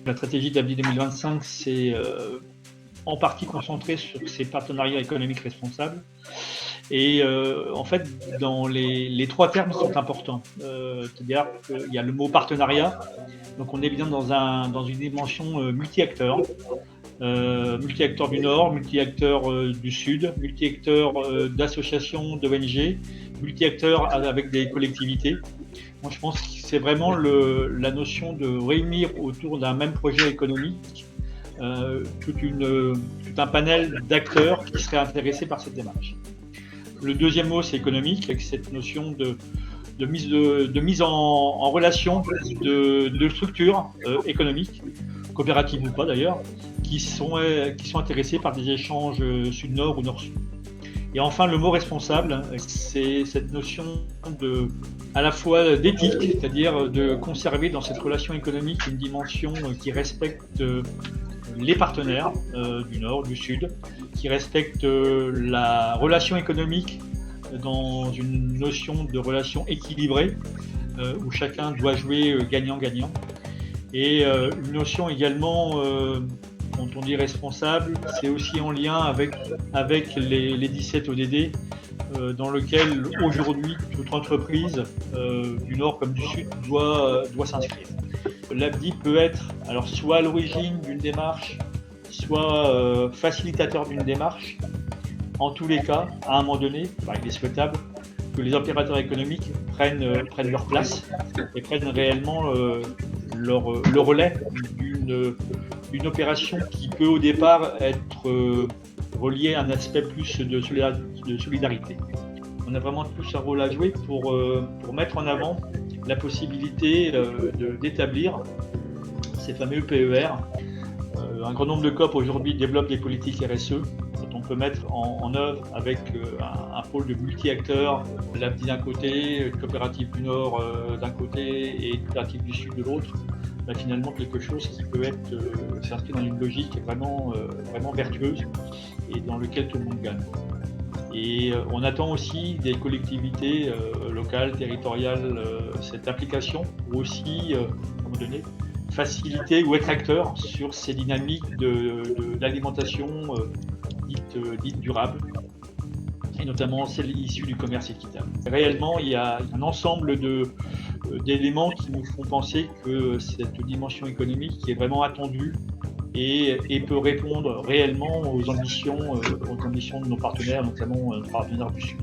La stratégie d'Abdi 2025, c'est en partie concentrée sur ces partenariats économiques responsables. Et en fait, dans les trois termes sont importants. C'est-à-dire qu'il y a le mot partenariat, donc on est bien dans une dimension multi-acteurs. Multi-acteurs du Nord, multi-acteurs du Sud, multi-acteurs d'associations, d'ONG, multi-acteurs avec des collectivités. Moi, je pense que c'est vraiment la notion de réunir autour d'un même projet économique tout un panel d'acteurs qui seraient intéressés par cette démarche. Le deuxième mot, c'est économique, avec cette notion de mise en relation de structures économiques, coopératives ou pas d'ailleurs, qui sont intéressés par des échanges sud-nord ou nord-sud. Et enfin, le mot responsable, c'est cette notion à la fois d'éthique, c'est-à-dire de conserver dans cette relation économique une dimension qui respecte les partenaires du Nord, du Sud, qui respecte la relation économique dans une notion de relation équilibrée, où chacun doit jouer gagnant-gagnant. Et une notion également, quand on dit responsable, c'est aussi en lien avec les 17 ODD, dans lequel aujourd'hui toute entreprise, du Nord comme du Sud, doit s'inscrire. L'ABDI peut être alors soit à l'origine d'une démarche, soit facilitateur d'une démarche. En tous les cas, à un moment donné, il est souhaitable que les opérateurs économiques prennent leur place et prennent réellement le relais d'une opération qui peut au départ être reliée à un aspect plus de solidarité. On a vraiment tous un rôle à jouer pour mettre en avant la possibilité d'établir ces fameux PER. Un grand nombre de COP aujourd'hui développent des politiques RSE dont on peut mettre en œuvre avec un pôle de multi-acteurs, l'ABDI d'un côté, coopérative du Nord d'un côté et coopérative du Sud de l'autre. Finalement quelque chose qui peut s'inscrire dans une logique vraiment vertueuse et dans lequel tout le monde gagne. Et on attend aussi des collectivités locales, territoriales, cette application pour aussi, à un moment donné, faciliter ou être acteur sur ces dynamiques d'alimentation dite durable, et notamment celles issues du commerce équitable. Réellement, il y a un ensemble d'éléments qui nous font penser que cette dimension économique qui est vraiment attendue et peut répondre réellement aux ambitions de nos partenaires, notamment nos partenaires du Sud.